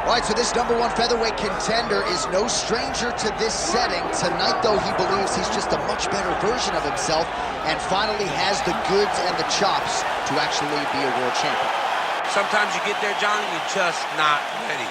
All right, so this #1 featherweight contender is no stranger to this setting. Tonight, though, he believes he's just a much better version of himself and finally has the goods and the chops to actually be a world champion. Sometimes you get there, John, and you're just not ready.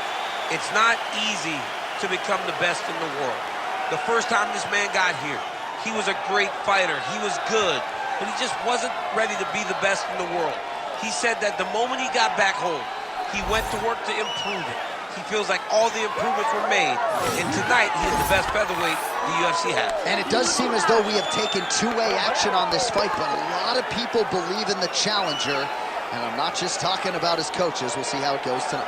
It's not easy to become the best in the world. The first time this man got here, he was a great fighter. He was good, but he just wasn't ready to be the best in the world. He said that the moment he got back home, he went to work to improve it. He feels like all the improvements were made, and tonight he is the best featherweight the UFC has. And it does seem as though we have taken two-way action on this fight, but a lot of people believe in the challenger, and I'm not just talking about his coaches. We'll see how it goes tonight.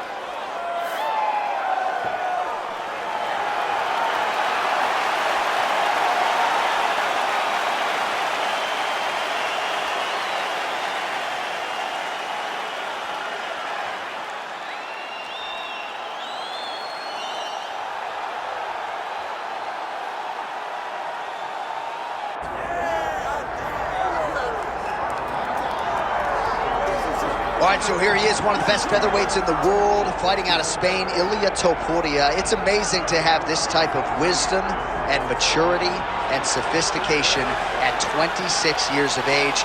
All right, so here he is, one of the best featherweights in the world, fighting out of Spain, Ilia Topuria. It's amazing to have this type of wisdom and maturity and sophistication at 26 years of age.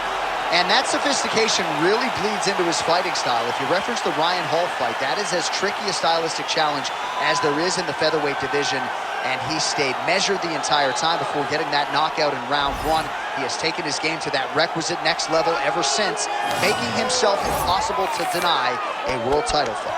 And that sophistication really bleeds into his fighting style. If you reference the Ryan Hall fight, that is as tricky a stylistic challenge as there is in the featherweight division. And he stayed measured the entire time before getting that knockout in round 1. He has taken his game to that requisite next level ever since, making himself impossible to deny a world title fight.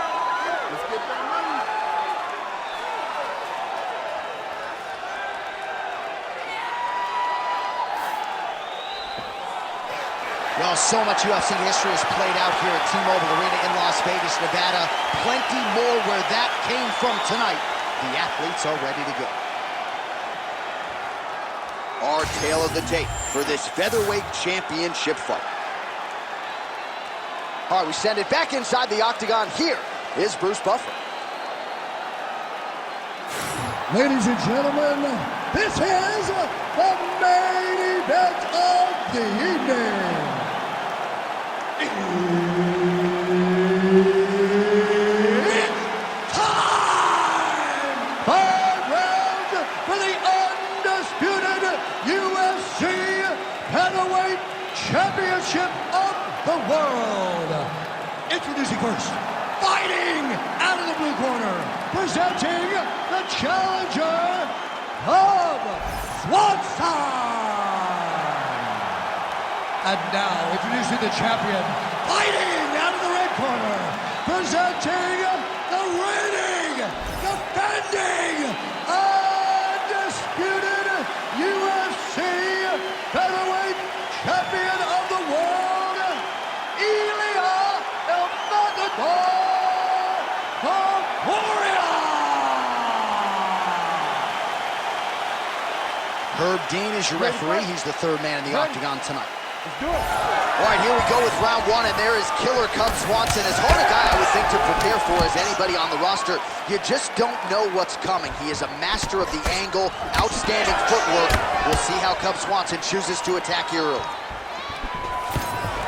Well, so much UFC history has played out here at T-Mobile Arena in Las Vegas, Nevada. Plenty more where that came from tonight. The athletes are ready to go. Our tale of the tape for this featherweight championship fight. All right, we send it back inside the octagon. Here is Bruce Buffer. Ladies and gentlemen, this is the main event of the evening. It's time! 5 rounds for the undisputed UFC Featherweight Championship of the world. Introducing first, fighting out of the blue corner, presenting the challenger, Cub Swanson. And now, introducing the champion, fighting out of the red corner, presenting the reigning, defending, undisputed UFC Featherweight Champion of the world, Ilia Topuria. Herb Dean is your referee. He's the third man in the octagon tonight. Let's do it. All right, here we go with round 1, and there is killer Cub Swanson. As hard a guy I would think to prepare for as anybody on the roster. You just don't know what's coming. He is a master of the angle, outstanding footwork. We'll see how Cub Swanson chooses to attack here early.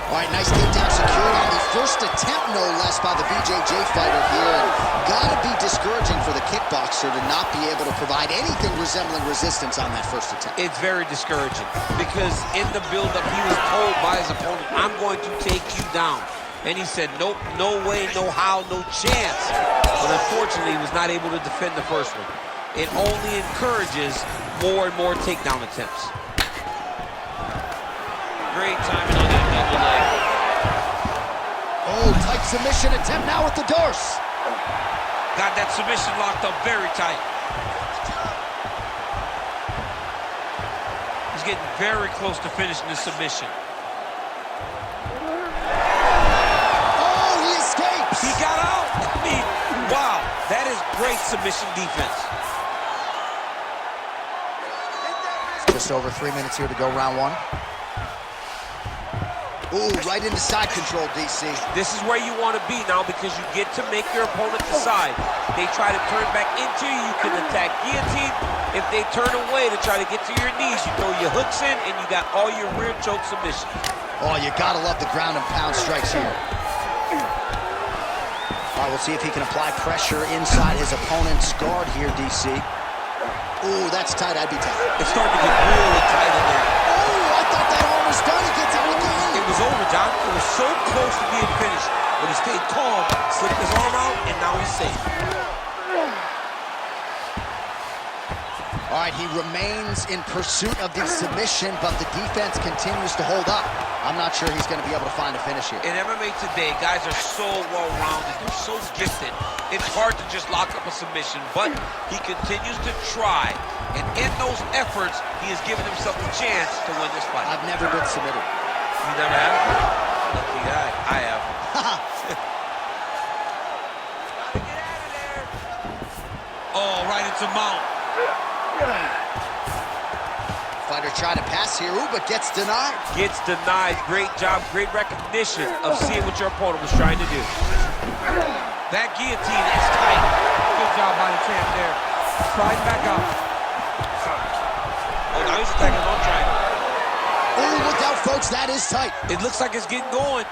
All right, nice takedown secured on the first attempt, no less, by the BJJ fighter here. And gotta be discouraging for the kickboxer to not be able to provide anything resembling resistance on that first attempt. It's very discouraging because in the build-up, he was told by his opponent, I'm going to take you down. And he said, nope, no way, no how, no chance. But unfortunately, he was not able to defend the first one. It only encourages more and more takedown attempts. Great timing on that double leg. Oh, tight submission attempt now with the Dorse. Got that submission locked up very tight. He's getting very close to finishing the submission. Oh, he escapes. He got out. I mean, wow, that is great submission defense. Just over 3 minutes here to go, round 1. Ooh, right into side control, DC. This is where you want to be now because you get to make your opponent decide. They try to turn back into you, you can attack guillotine. If they turn away to try to get to your knees, you throw your hooks in and you got all your rear choke submissions. Oh, you gotta love the ground and pound strikes here. All right, we'll see if he can apply pressure inside his opponent's guard here, DC. Ooh, that's tight. I'd be tight. It's starting to get really tight in there. Oh, I thought that arm was done. He gets out again. It was over, John. It was so close to being finished, but he stayed calm, slipped his arm out, and now he's safe. All right, he remains in pursuit of the submission, but the defense continues to hold up. I'm not sure he's going to be able to find a finish here. In MMA today, guys are so well-rounded. They're so gifted. It's hard to just lock up a submission, but he continues to try. And in those efforts, he has given himself a chance to win this fight. I've never been submitted. You never have? Lucky guy. I have. Oh, right into mount. Fighter trying to pass here, ooh, but gets denied. Gets denied. Great job, great recognition of seeing what your opponent was trying to do. That guillotine is tight. Good job by the champ there. Sliding back up. Oh, now he's attacking on triangle. Oh, look out, folks, that is tight. It looks like it's getting going.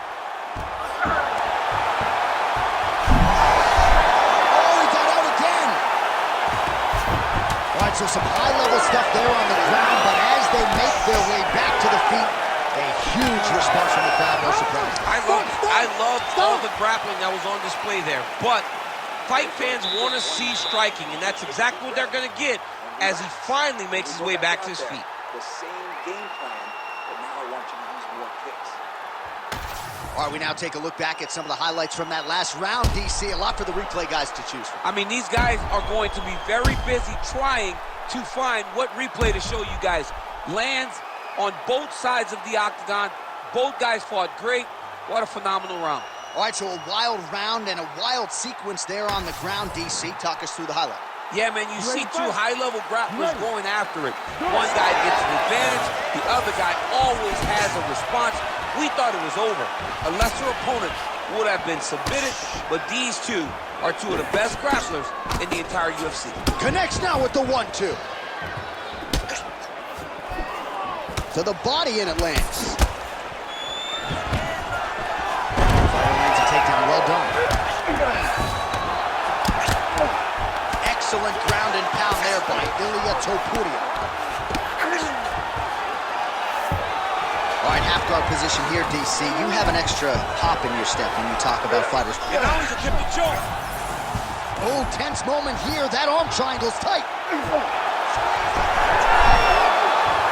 So some high-level stuff there on the ground, but as they make their way back to the feet, a huge response from the crowd, no surprise. I love all the grappling that was on display there, but fight fans want to see striking, and that's exactly what they're going to get as he finally makes his way back to his feet. The same game plan, but now I want you to use more kicks. All right, we now take a look back at some of the highlights from that last round, DC. A lot for the replay guys to choose from. I mean, these guys are going to be very busy trying to find what replay to show you guys. Lands on both sides of the octagon. Both guys fought great. What a phenomenal round. All right, so a wild round and a wild sequence there on the ground, DC. Talk us through the highlight. Yeah, man, you see two high-level grapplers going after it. One guy gets an advantage. The other guy always has a response. We thought it was over. A lesser opponent would have been submitted, but these two are two of the best grapplers in the entire UFC. Connects now with the 1-2. To the body, and it lands. Fighter lands a takedown, well done. Excellent ground and pound there by Ilia Topuria. All right, half guard position here, DC. You have an extra hop in your step when you talk about fighters. And now he's attempting choke. Oh, tense moment here. That arm triangle's tight.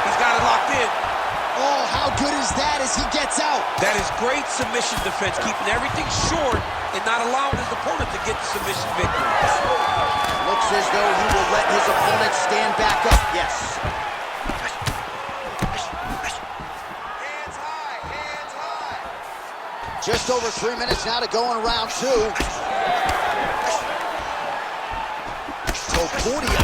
He's got it locked in. Oh, how good is that as he gets out? That is great submission defense, keeping everything short and not allowing his opponent to get the submission victory. Looks as though he will let his opponent stand back up. Yes. Just over 3 minutes now to go in round 2. Topuria,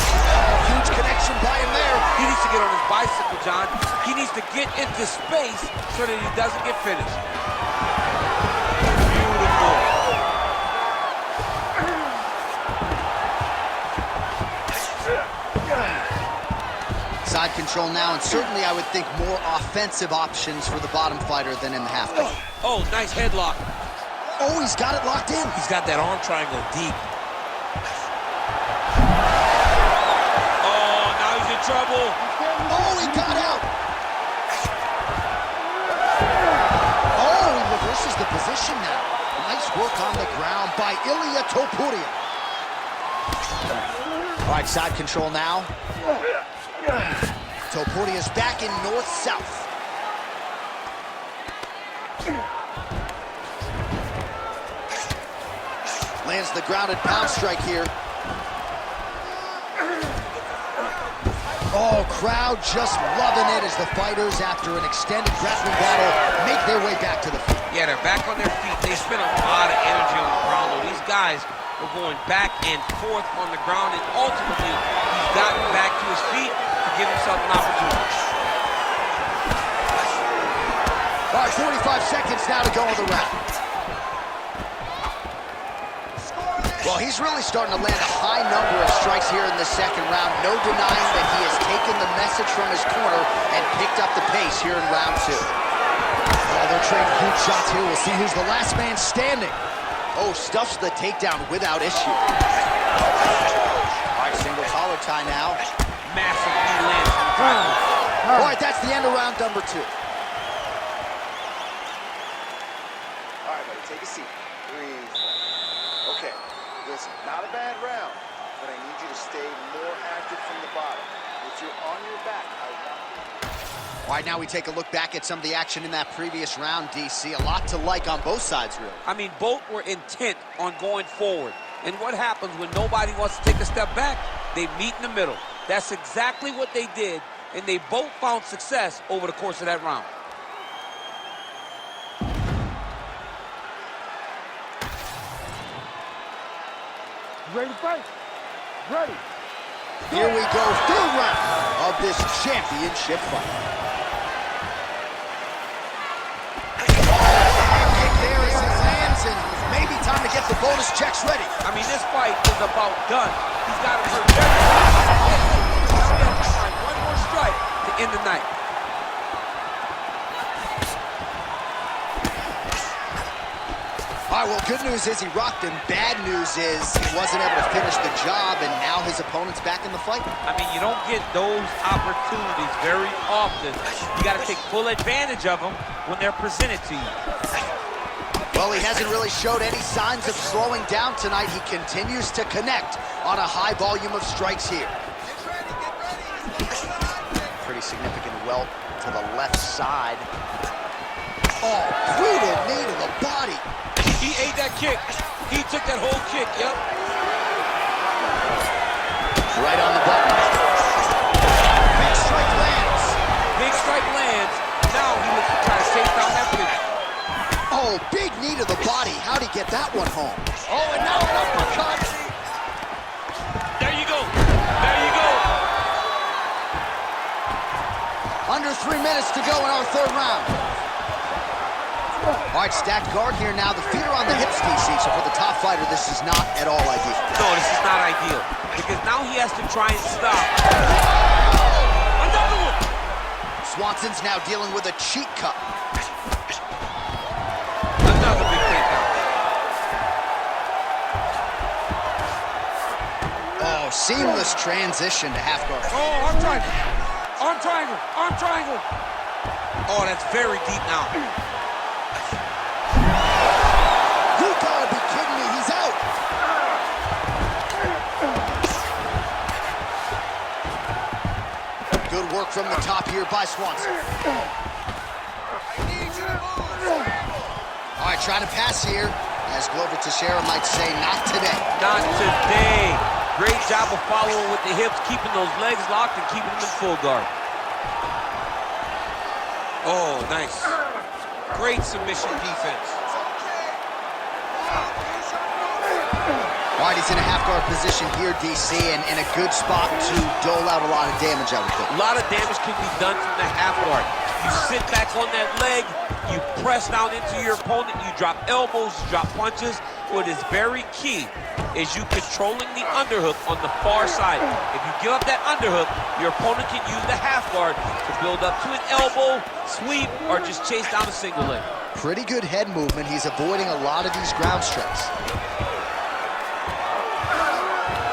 huge connection by him there. He needs to get on his bicycle, John. He needs to get into space so that he doesn't get finished. Beautiful. Side control now, and certainly I would think more offensive options for the bottom fighter than in the half guard. Oh, nice headlock. Oh, he's got it locked in. He's got that arm triangle deep. Oh, now he's in trouble. Oh, he got out. Oh, he reverses the position now. Nice work on the ground by Ilia Topuria. All right, side control now. Topuria's back in north-south. Lands the grounded pound strike here. Oh, crowd just loving it as the fighters, after an extended grappling battle, make their way back to the feet. Yeah, they're back on their feet. They spent a lot of energy on the ground, though. These guys were going back and forth on the ground, and ultimately, he's gotten back to his feet to give himself an opportunity. All right, 45 seconds now to go in the round. Well, he's really starting to land a high number of strikes here in the second round. No denying that he has taken the message from his corner and picked up the pace here in round 2. Oh, they're trading huge shots here. We'll see who's the last man standing. Oh, stuffs the takedown without issue. All right, single collar tie now. Massive knee lands from the top. All right, that's the end of round number 2. All right, buddy, take a seat. Breathe. Okay, listen, not a bad round, but I need you to stay more active from the bottom. If you're on your back, I want you. All right, now we take a look back at some of the action in that previous round, DC. A lot to like on both sides, really. I mean, both were intent on going forward. And what happens when nobody wants to take a step back? They meet in the middle. That's exactly what they did, and they both found success over the course of that round. Ready to fight? Ready. Here we go, third round of this championship fight. Kick there as he lands, and maybe time to get the bonus checks ready. I mean, this fight is about done. He's got to hurt everything. Now he has to find one more strike to end the night. All right, well, good news is he rocked him. Bad news is he wasn't able to finish the job, and now his opponent's back in the fight. I mean, you don't get those opportunities very often. You got to take full advantage of them when they're presented to you. Well, he hasn't really showed any signs of slowing down tonight. He continues to connect on a high volume of strikes here. Pretty significant welt to the left side. Oh, brutal knee to the body. He ate that kick. He took that whole kick, yep. Right on the button. Big strike lands. Big strike lands. Now he looks to try to chase down that pitch. Oh, big knee to the body. How'd he get that one home? Oh, and now an uppercut. There you go. There you go. Under 3 minutes to go in our third round. All right, stacked guard here now. The feet are on the hips, DC, so for the top fighter, this is not at all ideal. No, this is not ideal, because now he has to try and stop. Another one! Swanson's now dealing with a cheek cut. Another big takedown. Oh, seamless transition to half guard. Oh, arm triangle. Arm triangle. Arm triangle. Oh, that's very deep now. You gotta be kidding me, he's out. Good work from the top here by Swanson. All right, trying to pass here. As Glover Teixeira might say, not today. Not today. Great job of following with the hips, keeping those legs locked and keeping them in full guard. Oh, nice. Great submission defense. All right, he's in a half-guard position here, DC, and in a good spot to dole out a lot of damage, I would think. A lot of damage can be done from the half guard. You sit back on that leg, you press down into your opponent, you drop elbows, you drop punches. What is very key is you controlling the underhook on the far side. If you give up that underhook, your opponent can use the half guard to build up to an elbow, sweep, or just chase down a single leg. Pretty good head movement. He's avoiding a lot of these ground strikes.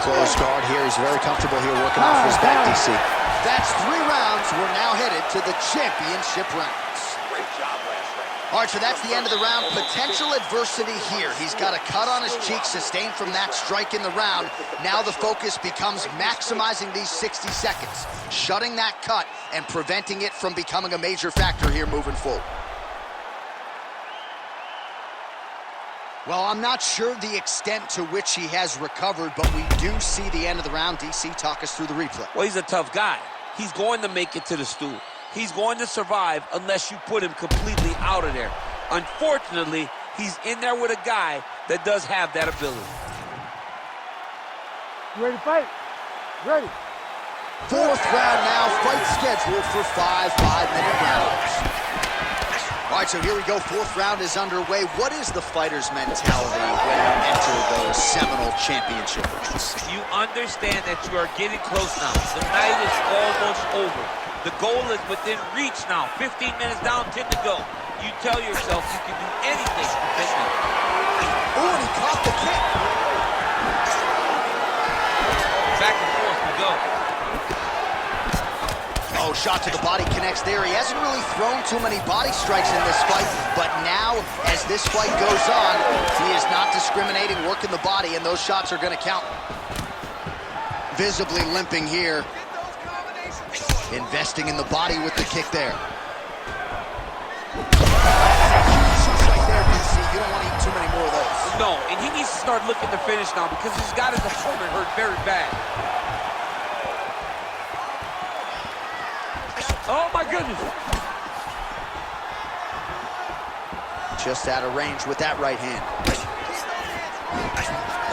Close guard here. He's very comfortable here working off his back, DC. That's 3 rounds. We're now headed to the championship rounds. Great job last round. All right, so that's the end of the round. Potential adversity here. He's got a cut on his cheek sustained from that strike in the round. Now the focus becomes maximizing these 60 seconds, shutting that cut and preventing it from becoming a major factor here moving forward. Well, I'm not sure the extent to which he has recovered, but we do see the end of the round. DC, talk us through the replay. Well, he's a tough guy. He's going to make it to the stool. He's going to survive unless you put him completely out of there. Unfortunately, he's in there with a guy that does have that ability. You ready to fight? Ready. 4th round now, fight scheduled for 5 5-minute rounds. All right, so here we go. 4th round is underway. What is the fighter's mentality when you enter those seminal championship rounds? You understand that you are getting close now. The night is almost over. The goal is within reach now. 15 minutes down, 10 to go. you tell yourself you can do anything for fitness. Oh, and he caught the kick. Back and forth we go. Oh, shot to the body connects there. He hasn't really thrown too many body strikes in this fight, but now, as this fight goes on, he is not discriminating, working the body, and those shots are going to count. Visibly limping here. Investing in the body with the kick there. Right there, DC. You don't want to eat too many more of those. No, and he needs to start looking to finish now because he's got his opponent hurt very bad. Oh, my goodness. Just out of range with that right hand.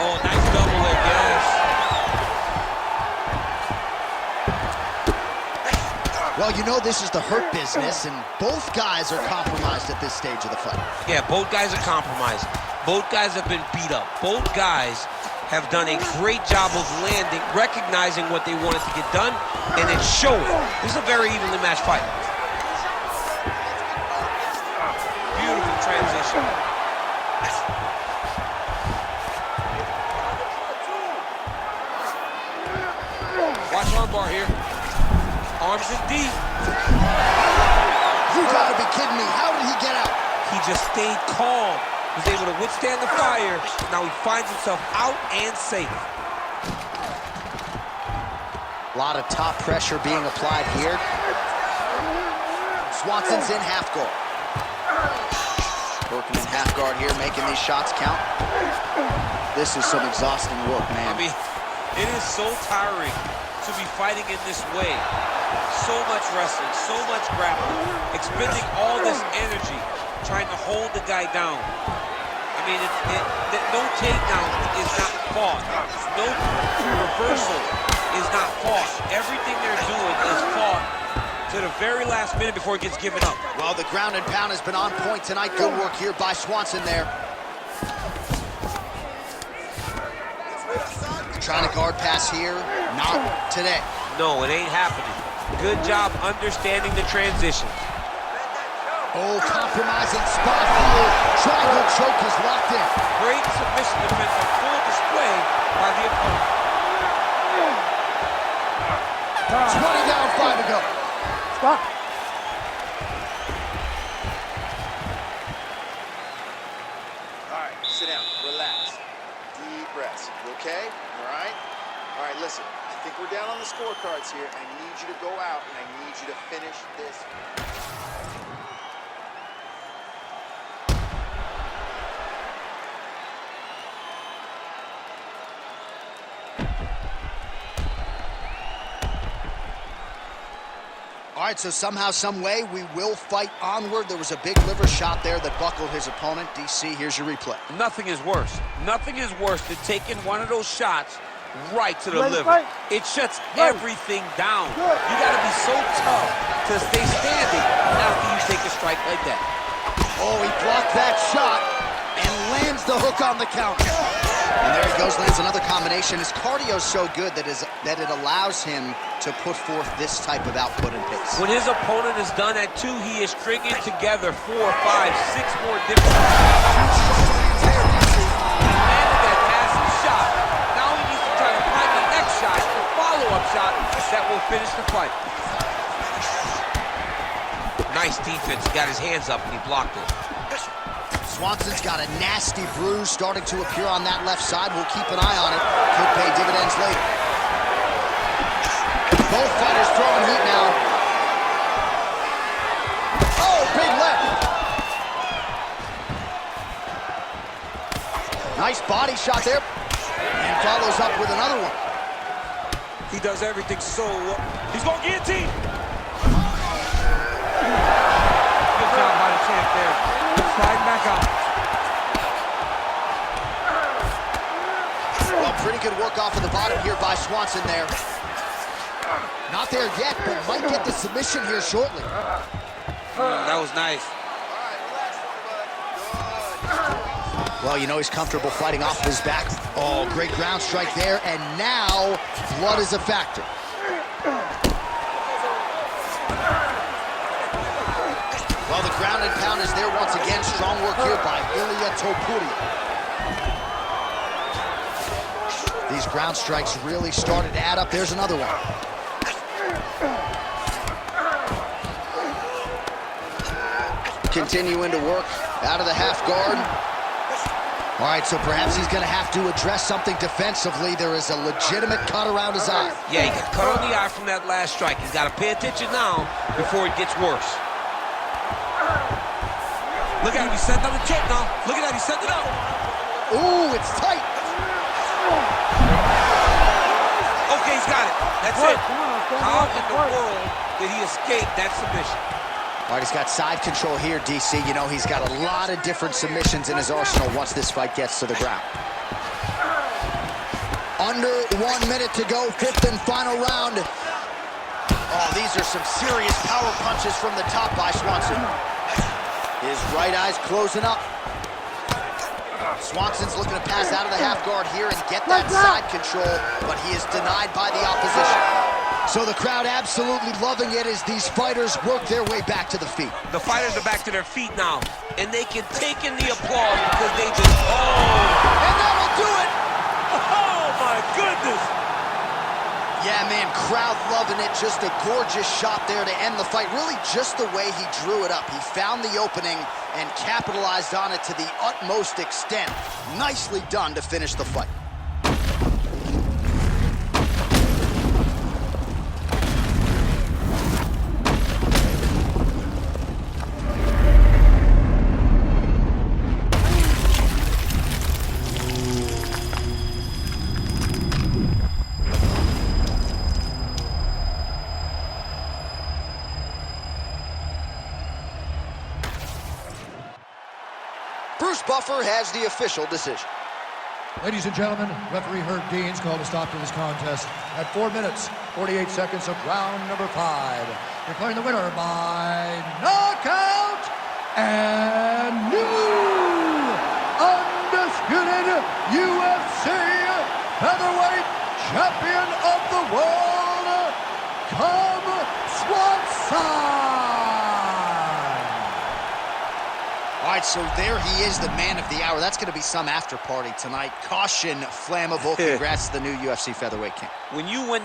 Oh, nice double leg, yes. Well, you know this is the hurt business, and both guys are compromised at this stage of the fight. Yeah, both guys are compromised. Both guys have been beat up. Both guys have done a great job of landing, recognizing what they wanted to get done, and it's showing. This is a very evenly matched fight. Beautiful transition. Watch armbar here. Arms in deep. You gotta be kidding me. How did he get out? He just stayed calm. Was able to withstand the fire. Now he finds himself out and safe. A lot of top pressure being applied here. Swanson's in half guard. Working in half guard here, making these shots count. This is some exhausting work, man. I mean, it is so tiring to be fighting in this way. So much wrestling, so much grappling, expending all this energy, trying to hold the guy down. I mean, no takedown is not fought. No reversal is not fought. Everything they're doing is fought to the very last minute before it gets given up. Well, the ground and pound has been on point tonight. Good work here by Swanson there. Trying to guard pass here. Not today. No, it ain't happening. Good job understanding the transition. Oh, compromising spot here. Triangle choke is locked in. Great submission defense on full display by the opponent. 20 down, 5 to go. Stop. All right, sit down, relax. Deep breaths, you okay? All right? All right, listen, I think we're down on the scorecards here. I need you to go out, and I need you to finish this. All right, so somehow, some way, we will fight onward. There was a big liver shot there that buckled his opponent. DC, here's your replay. Nothing is worse. Nothing is worse than taking one of those shots right to the liver. It shuts everything down. You got to be so tough to stay standing after you take a strike like that. Oh, he blocked that shot and lands the hook on the counter. And there he goes, lands another combination. His cardio's so good that it allows him to put forth this type of output and pace. When his opponent is done at 2, he is stringing together 4, 5, 6 more different shots. He landed that massive shot. Now he needs to try to find the next shot, the follow-up shot that will finish the fight. Nice defense. He got his hands up and he blocked it. Swanson's got a nasty bruise starting to appear on that left side. We'll keep an eye on it. Could pay dividends later. Both fighters throwing heat now. Oh, big left. Nice body shot there. And follows up with another one. He does everything so well. He's going to guillotine. Good job by the champ there. Slide back out. Well, pretty good work off of the bottom here by Swanson there. Not there yet, but might get the submission here shortly. That was nice. Well, you know he's comfortable fighting off of his back. Oh, great ground strike there, and now blood is a factor. Well, the ground and pound is there once again. Strong work here by Ilia Topuria. These ground strikes really started to add up. There's another one. Continuing to work out of the half guard. All right, so perhaps he's going to have to address something defensively. There is a legitimate cut around his eye. Yeah, he got cut on the eye from that last strike. He's got to pay attention now before it gets worse. Look at him, he's setting up the choke now. Look at that, he's setting it up. Ooh, it's tight. Okay, he's got it. That's it. How in the world did he escape that submission? All right, he's got side control here, DC. You know, he's got a lot of different submissions in his arsenal once this fight gets to the ground. Under 1 minute to go, fifth and final round. Oh, these are some serious power punches from the top by Swanson. His right eye's closing up. Swanson's looking to pass out of the half guard here and get that side control, but he is denied by the opposition. So the crowd absolutely loving it as these fighters work their way back to the feet. The fighters are back to their feet now, and they can take in the applause because they just, And that'll do it! oh my goodness! Yeah, man, crowd loving it. Just a gorgeous shot there to end the fight. Really just the way he drew it up. He found the opening and capitalized on it to the utmost extent. Nicely done to finish the fight. Bruce Buffer has the official decision. Ladies and gentlemen, referee Herb Dean's called a stop to this contest at 4 minutes, 48 seconds of round number 5. Declaring the winner by knockout and new undisputed UFC featherweight champion of the world, Cub Swanson. All right, so there he is, the man of the hour. That's going to be some after party tonight. Caution, flammable. Congrats to the new UFC featherweight king. When you win that